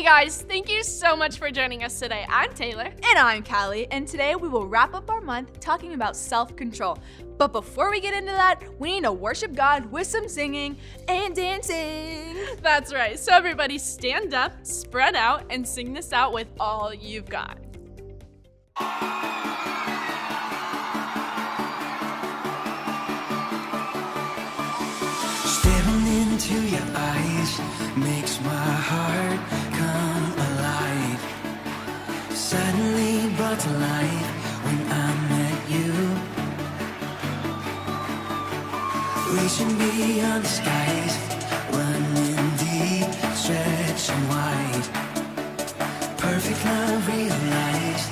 guys, thank you so much for joining us today. I'm Taylor. And I'm Callie, and today we will wrap up our month talking about self-control. But before we get into that, we need to worship God with some singing and dancing. That's right. So everybody stand up, spread out, and sing this out with all you've got. Staring into your eyes makes my heart come alive. Suddenly brought to life when I met you. Reaching beyond the skies, running deep, stretching wide. Perfect love realized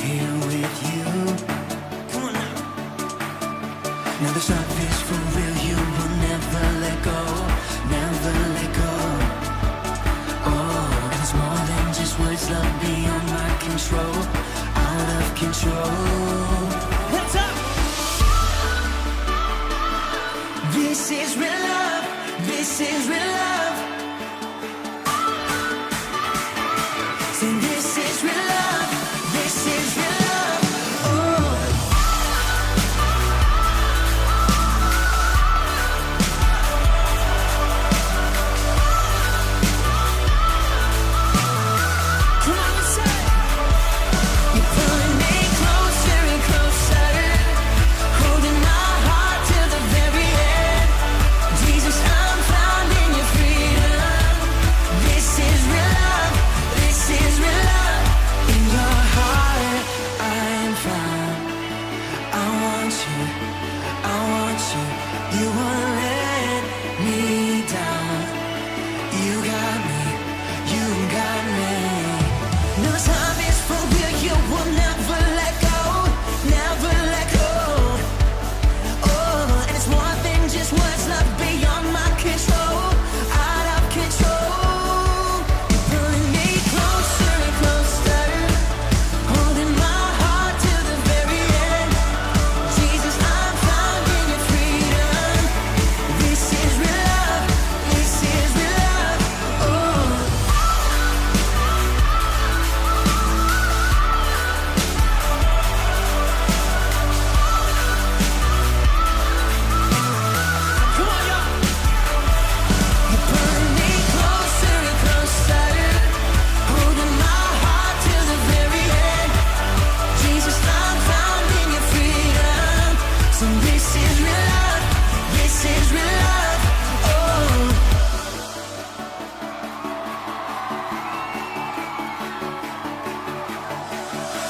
here with you. Come on now. Now this love is for real. You will never let go, never let go. Oh, and it's more than just words. Love beyond my control, out of control. Hands up. This is real love. This is real love. Say this is real love. This is real love.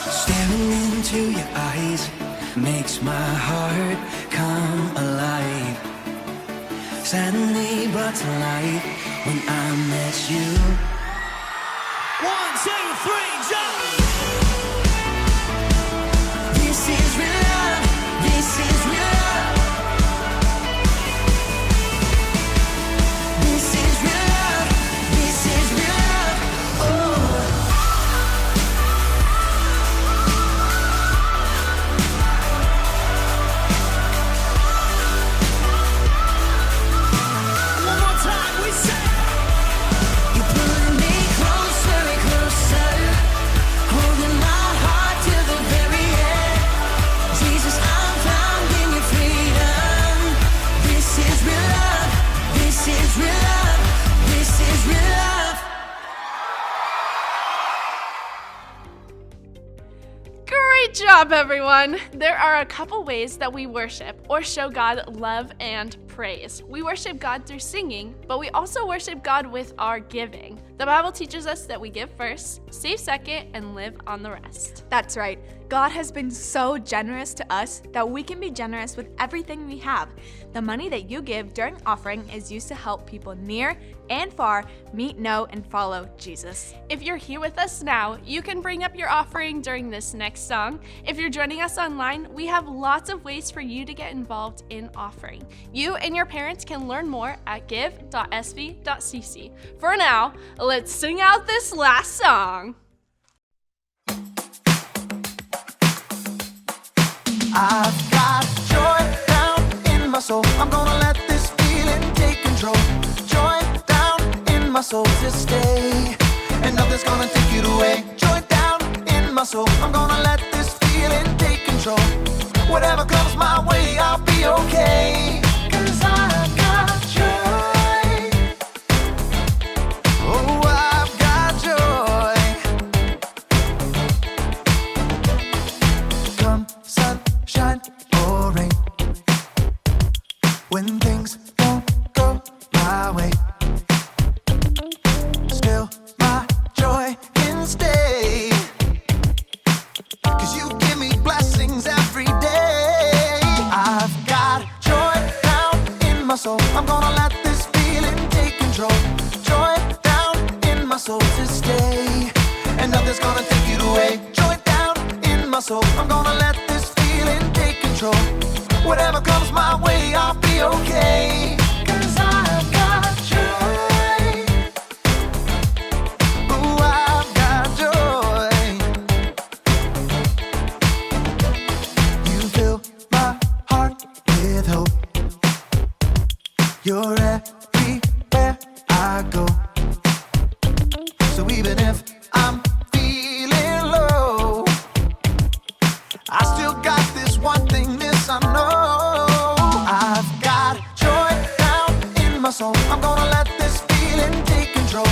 Staring into your eyes makes my heart come alive. Suddenly brought to life when I met you. 1, 2, 3, jump! This is real love. This is real love. This is real love. This is real love. Oh. Great job, everyone! There are a couple ways that we worship or show God love and praise. We worship God through singing, but we also worship God with our giving. The Bible teaches us that we give first, save second, and live on the rest. That's right. God has been so generous to us that we can be generous with everything we have. The money that you give during offering is used to help people near and far meet, know, and follow Jesus. If you're here with us now, you can bring up your offering during this next song. If you're joining us online, we have lots of ways for you to get involved in offering. You and your parents can learn more at give.sv.cc. For now, let's sing out this last song. I've got joy down in my soul. I'm gonna let this feeling take control. Joy down in my soul to stay, and nothing nothing's gonna take it away. Joy down in my soul. I'm gonna let this feeling take control. Whatever comes my way, I'll be okay. 'Cause I've got joy. Oh, I've got joy. Come sunshine or rain, when things don't go my way, still my joy can stay. 'Cause you give me blessings every day. I've got joy down in my soul. I'm gonna let this feeling take control. Joy down in my soul to stay, and nothing's gonna take it away. Joy down in my soul. I'm gonna let this feeling take control. Whatever comes my way, I'll be okay. 'Cause I've got joy. Ooh, I've got joy. You fill my heart with hope. You're everywhere I go. So even if I'm feeling low, I still got this one thing, this I know. I've got joy down in my soul. I'm gonna let this feeling take control.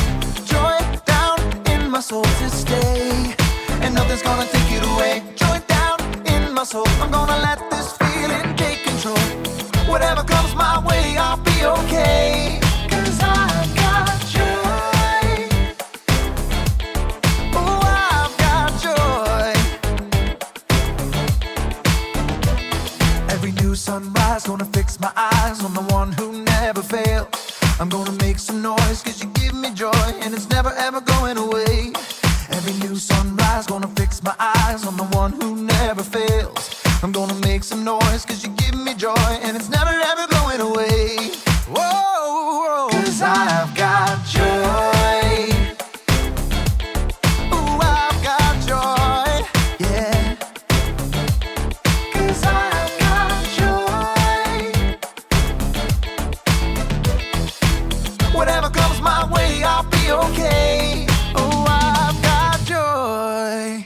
Joy down in my soul to stay, and nothing's gonna take it away. Joy down in my soul. I'm gonna let this feeling take control. Whatever comes my way, I'll be okay. 'Cause I've got joy. Oh, I've got joy. Every new sunrise gonna fix my eyes on the one who never fails. I'm gonna make some noise 'cause you give me joy, and it's never ever going away. Every new sunrise gonna fix my eyes on the one who never fails. I'm gonna make some noise 'cause you give me joy, and it's never ever going away. Whoa, 'cause I've got joy. Ooh, I've got joy, yeah. 'Cause I've got joy. Whatever comes my way, I'll be okay. Oh, I've got joy.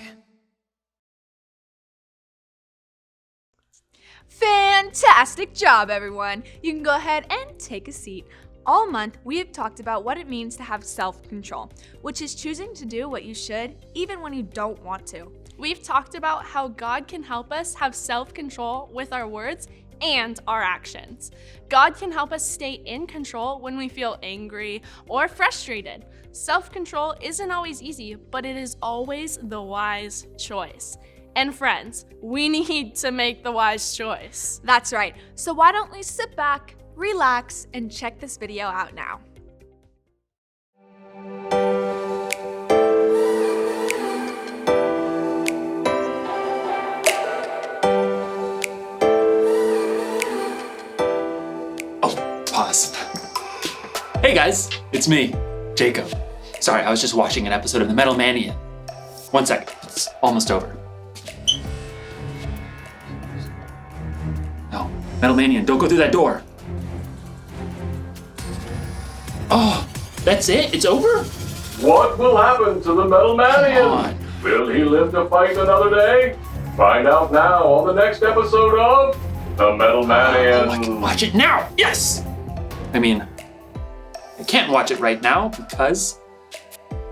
Fantastic job, everyone! You can go ahead and take a seat. All month, we have talked about what it means to have self-control, which is choosing to do what you should, even when you don't want to. We've talked about how God can help us have self-control with our words and our actions. God can help us stay in control when we feel angry or frustrated. Self-control isn't always easy, but it is always the wise choice. And friends, we need to make the wise choice. That's right. So why don't we sit back, relax, and check this video out now. Pause. Hey guys, it's me, Jacob. Sorry, I was just watching an episode of The Metal Manian. 1 second, it's almost over. No, Metal Manian, don't go through that door. Oh, that's it? It's over? What will happen to the Metal Come on. Manian? Will he live to fight another day? Find out now on the next episode of The Metal Manian. Oh, I can watch it now, yes! I mean, I can't watch it right now because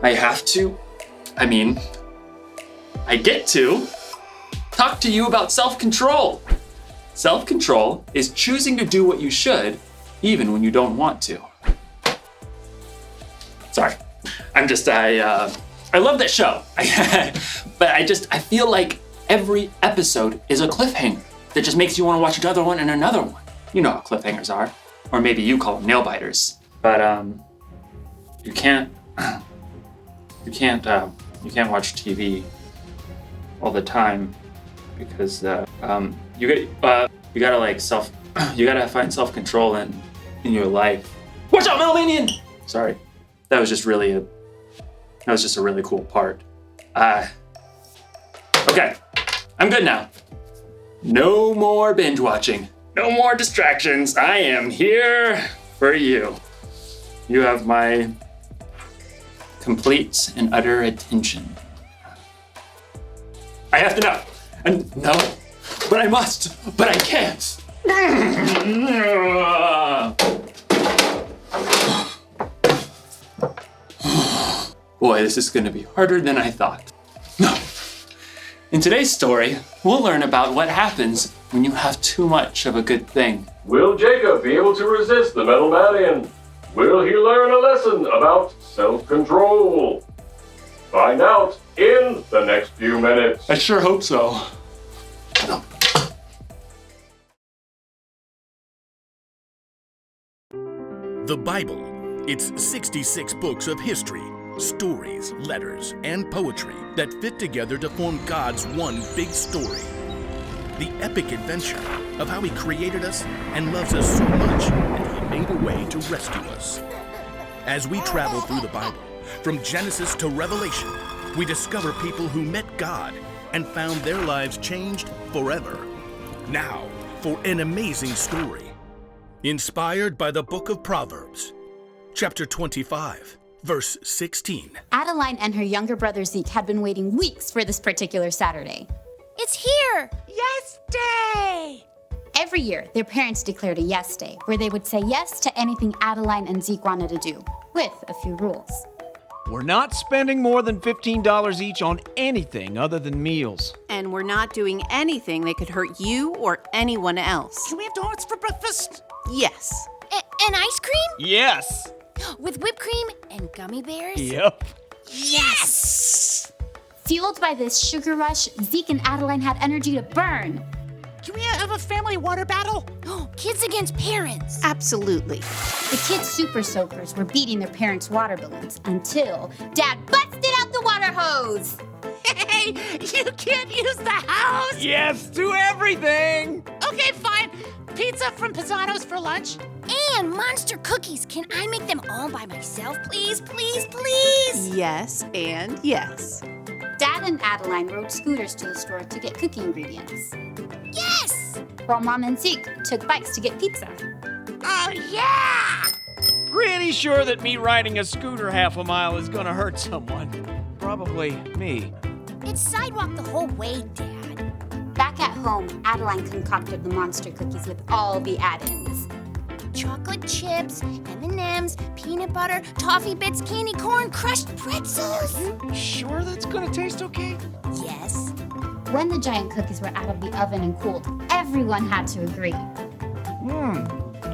I have to, I get to talk to you about self-control. Self-control is choosing to do what you should, even when you don't want to. Sorry, I love that show. But I feel like every episode is a cliffhanger that just makes you want to watch another one and another one. You know how cliffhangers are. Or maybe you call them nail biters. But you can't watch TV all the time because you gotta find self-control in your life. Watch out, Metal Manian! Sorry, that was just a really cool part. Okay, I'm good now. No more binge watching. No more distractions. I am here for you. You have my complete and utter attention. I have to know. And no, but I must, but I can't. Boy, this is gonna be harder than I thought. No. In today's story, we'll learn about what happens when you have too much of a good thing. Will Jacob be able to resist the metal man? Will he learn a lesson about self-control? Find out in the next few minutes. I sure hope so. The Bible. It's 66 books of history, stories, letters, and poetry that fit together to form God's one big story. The epic adventure of how He created us and loves us so much that He made a way to rescue us. As we travel through the Bible, from Genesis to Revelation, we discover people who met God and found their lives changed forever. Now, for an amazing story. Inspired by the book of Proverbs, chapter 25, verse 16. Adeline and her younger brother Zeke had been waiting weeks for this particular Saturday. It's here! Yes Day! Every year, their parents declared a yes day, where they would say yes to anything Adeline and Zeke wanted to do, with a few rules. We're not spending more than $15 each on anything other than meals. And we're not doing anything that could hurt you or anyone else. Can we have donuts for breakfast? Yes. And ice cream? Yes. With whipped cream and gummy bears? Yep. Yes! Fueled by this sugar rush, Zeke and Adeline had energy to burn. Can we have a family water battle? Kids against parents. Absolutely. The kids' super soakers were beating their parents' water balloons until Dad busted out the water hose. Hey, you can't use the house! Yes to everything! Okay, fine. Pizza from Pisano's for lunch. And monster cookies. Can I make them all by myself, please? Please, please? Yes and yes. Dad and Adeline rode scooters to the store to get cookie ingredients, Yes! while Mom and Zeke took bikes to get pizza. Oh, yeah! Pretty sure that me riding a scooter half a mile is gonna hurt someone. Probably me. It's sidewalk the whole way, Dad. Back at home, Adeline concocted the monster cookies with all the add-ins. Chocolate chips, M&Ms, peanut butter, toffee bits, candy corn, crushed pretzels. Sure that's gonna taste okay? Yes. When the giant cookies were out of the oven and cooled, everyone had to agree.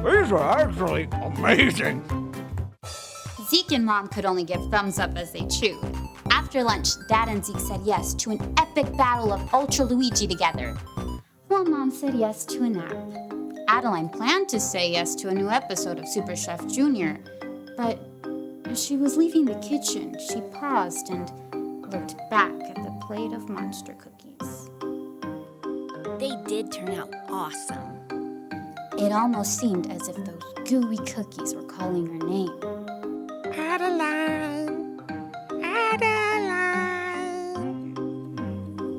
These are actually amazing. Zeke and Mom could only give thumbs up as they chewed. After lunch, Dad and Zeke said yes to an epic battle of Ultra Luigi together, while Mom said yes to a nap. Adeline planned to say yes to a new episode of Super Chef Junior, but as she was leaving the kitchen, she paused and looked back at the plate of monster cookies. They did turn out awesome. It almost seemed as if those gooey cookies were calling her name. Adeline. Adeline.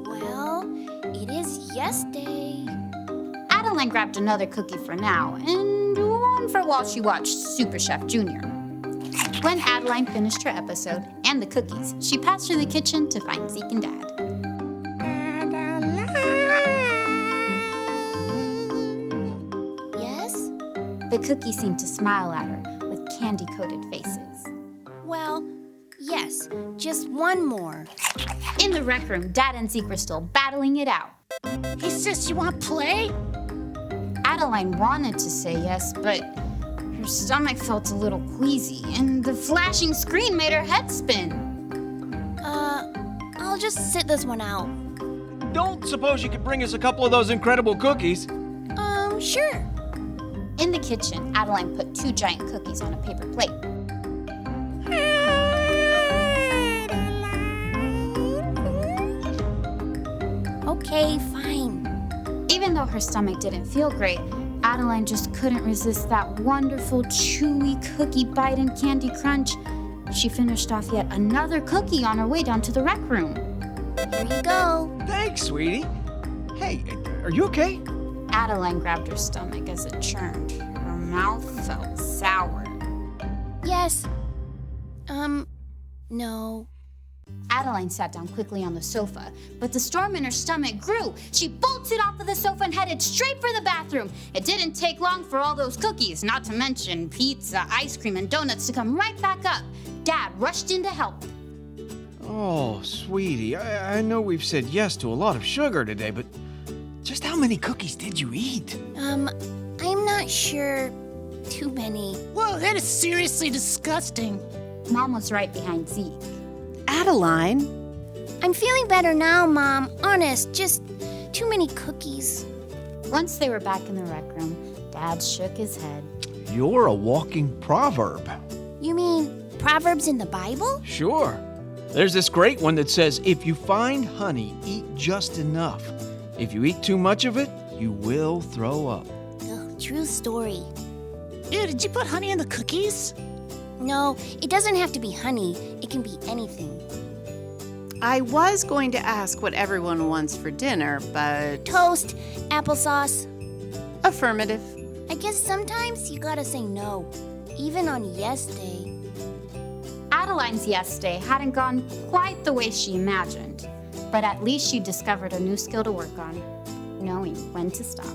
Well, it is yes day. Adeline grabbed another cookie for now, and one for while she watched Super Chef Junior. When Adeline finished her episode and the cookies, she passed through the kitchen to find Zeke and Dad. Yes? The cookies seemed to smile at her with candy-coated faces. Well, yes. Just one more. In the rec room, Dad and Zeke were still battling it out. Hey, sis, you want play? Adeline wanted to say yes, but her stomach felt a little queasy, and the flashing screen made her head spin. I'll just sit this one out. Don't suppose you could bring us a couple of those incredible cookies? Sure. In the kitchen, Adeline put 2 giant cookies on a paper plate. Okay, fine. Even though her stomach didn't feel great, Adeline just couldn't resist that wonderful chewy cookie bite and candy crunch. She finished off yet another cookie on her way down to the rec room. Here you go. Thanks, sweetie. Hey, are you okay? Adeline grabbed her stomach as it churned. Her mouth felt sour. Yes. No. Adeline sat down quickly on the sofa, but the storm in her stomach grew. She bolted off of the sofa and headed straight for the bathroom. It didn't take long for all those cookies, not to mention pizza, ice cream, and donuts to come right back up. Dad rushed in to help. Oh, sweetie, I know we've said yes to a lot of sugar today, but just how many cookies did you eat? I'm not sure. Too many. Whoa, that is seriously disgusting. Mom was right behind Zeke. Adeline? I'm feeling better now, Mom. Honest, just too many cookies. Once they were back in the rec room, Dad shook his head. You're a walking proverb. You mean Proverbs in the Bible? Sure. There's this great one that says, if you find honey, eat just enough. If you eat too much of it, you will throw up. Oh, true story. Ew, did you put honey in the cookies? No, it doesn't have to be honey. It can be anything. I was going to ask what everyone wants for dinner, but... Toast, applesauce. Affirmative. I guess sometimes you gotta say no, even on yes day. Adeline's yes day hadn't gone quite the way she imagined, but at least she discovered a new skill to work on, knowing when to stop.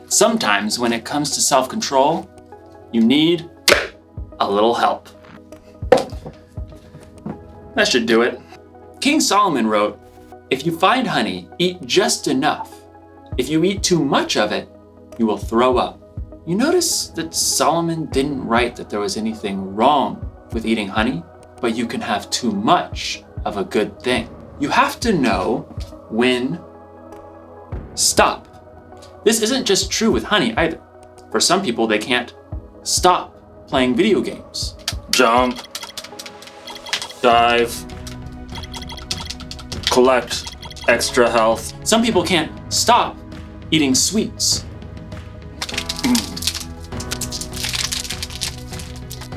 Sometimes when it comes to self-control, you need a little help. That should do it. King Solomon wrote, "If you find honey, eat just enough. If you eat too much of it, you will throw up." You notice that Solomon didn't write that there was anything wrong with eating honey, but you can have too much of a good thing. You have to know when stop. This isn't just true with honey either. For some people, they can't stop playing video games. Jump, dive, collect extra health. Some people can't stop eating sweets.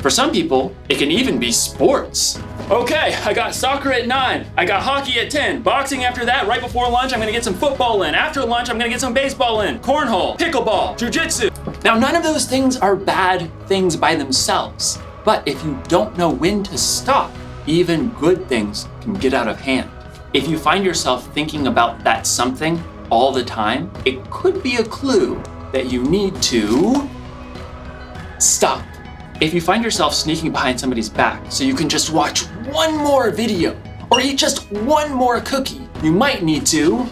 For some people, it can even be sports. Okay, I got soccer at 9. I got hockey at 10. Boxing after that. Right before lunch, I'm gonna get some football in. After lunch, I'm gonna get some baseball in. Cornhole, pickleball, jujitsu. Now, none of those things are bad things by themselves. But if you don't know when to stop, even good things can get out of hand. If you find yourself thinking about that something all the time, it could be a clue that you need to stop. If you find yourself sneaking behind somebody's back so you can just watch one more video or eat just one more cookie, you might need to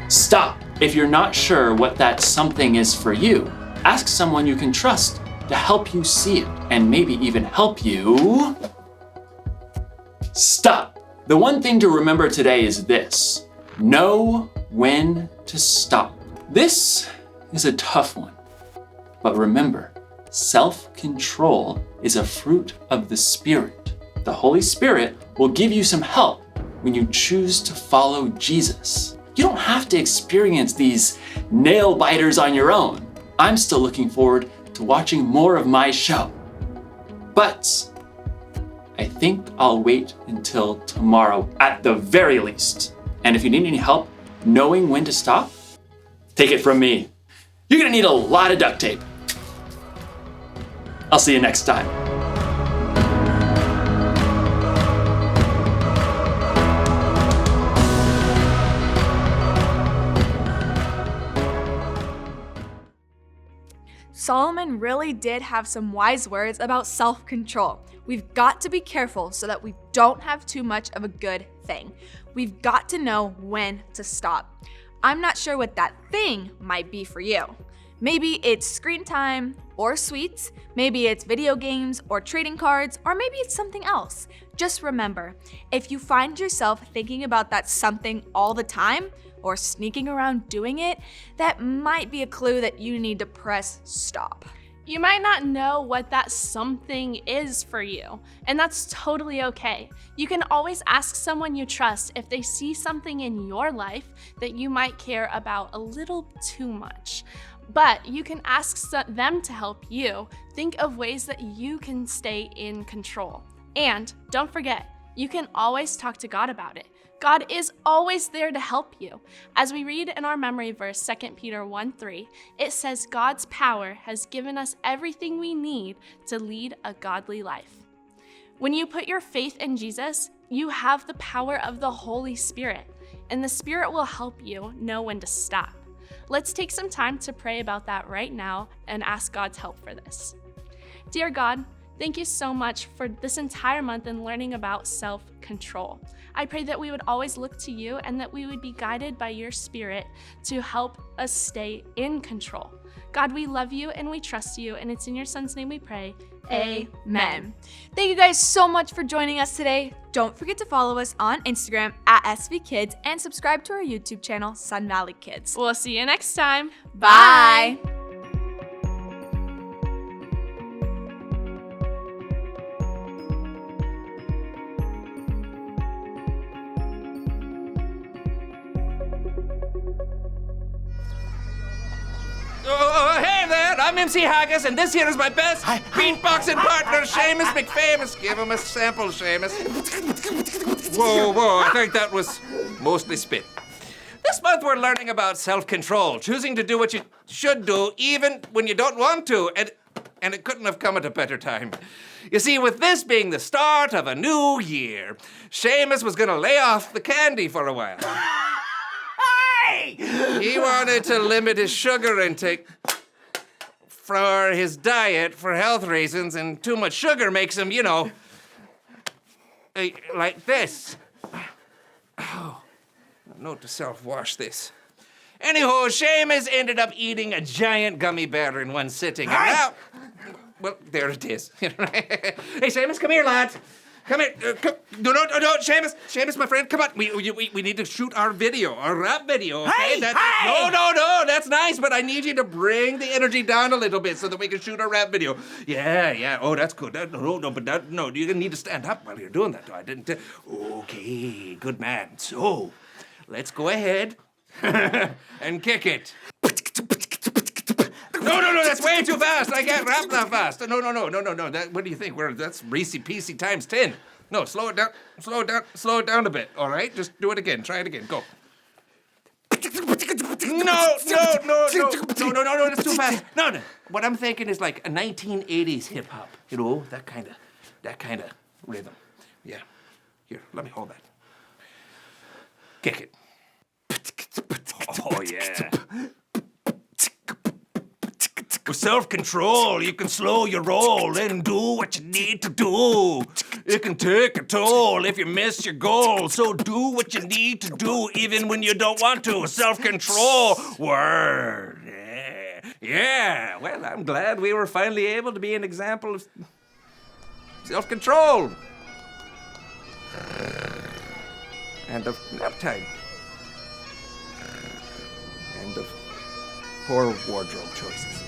stop. If you're not sure what that something is for you, ask someone you can trust to help you see it and maybe even help you stop. The one thing to remember today is this: know when to stop. This is a tough one, but remember, self-control is a fruit of the Spirit. The Holy Spirit will give you some help when you choose to follow Jesus. You don't have to experience these nail biters on your own. I'm still looking forward to watching more of my show. But I think I'll wait until tomorrow at the very least. And if you need any help knowing when to stop, take it from me. You're gonna need a lot of duct tape. I'll see you next time. Solomon really did have some wise words about self-control. We've got to be careful so that we don't have too much of a good thing. We've got to know when to stop. I'm not sure what that thing might be for you. Maybe it's screen time or sweets, maybe it's video games or trading cards, or maybe it's something else. Just remember, if you find yourself thinking about that something all the time or sneaking around doing it, that might be a clue that you need to press stop. You might not know what that something is for you, and that's totally okay. You can always ask someone you trust if they see something in your life that you might care about a little too much. But you can ask them to help you think of ways that you can stay in control. And don't forget, you can always talk to God about it. God is always there to help you. As we read in our memory verse, 2 Peter 1:3, it says, God's power has given us everything we need to lead a godly life. When you put your faith in Jesus, you have the power of the Holy Spirit, and the Spirit will help you know when to stop. Let's take some time to pray about that right now and ask God's help for this. Dear God, thank you so much for this entire month and learning about self-control. I pray that we would always look to you and that we would be guided by your Spirit to help us stay in control. God, we love you and we trust you, and it's in your Son's name we pray. Amen. Thank you guys so much for joining us today. Don't forget to follow us on Instagram at SV Kids and subscribe to our YouTube channel, Sun Valley Kids. We'll see you next time. Bye. Hey there, I'm MC Haggis, and this here is my best beatboxing partner, Seamus McFamous. Give him a sample, Seamus. Whoa, I think that was mostly spit. This month we're learning about self-control, choosing to do what you should do even when you don't want to, and it couldn't have come at a better time. You see, with this being the start of a new year, Seamus was gonna lay off the candy for a while. He wanted to limit his sugar intake for his diet for health reasons, and too much sugar makes him, like this. Oh, note to self, wash this. Anyhow, Seamus ended up eating a giant gummy bear in one sitting. And now, well, there it is. Hey, Seamus, come here, lad. Come here. No, Seamus, my friend, come on. We need to shoot our video, our rap video, okay? No, that's nice, but I need you to bring the energy down a little bit so that we can shoot our rap video. Yeah. Oh, that's good. No, you need to stand up while you're doing that. I didn't. Okay, good man. So, let's go ahead and kick it. No, that's way too fast. I can't rap that fast. No. What do you think? That's Reese Peasy times 10. No, slow it down a bit, all right? Just do it again. Try it again. Go. No, that's too fast. No. What I'm thinking is like a 1980s hip hop. That kind of rhythm. Yeah. Here, let me hold that. Kick it. Oh, yeah. With self-control, you can slow your roll and do what you need to do. It can take a toll if you miss your goal, so do what you need to do even when you don't want to. Self-control. Word. Yeah. Well, I'm glad we were finally able to be an example of self-control. And of nap time. And of poor wardrobe choices.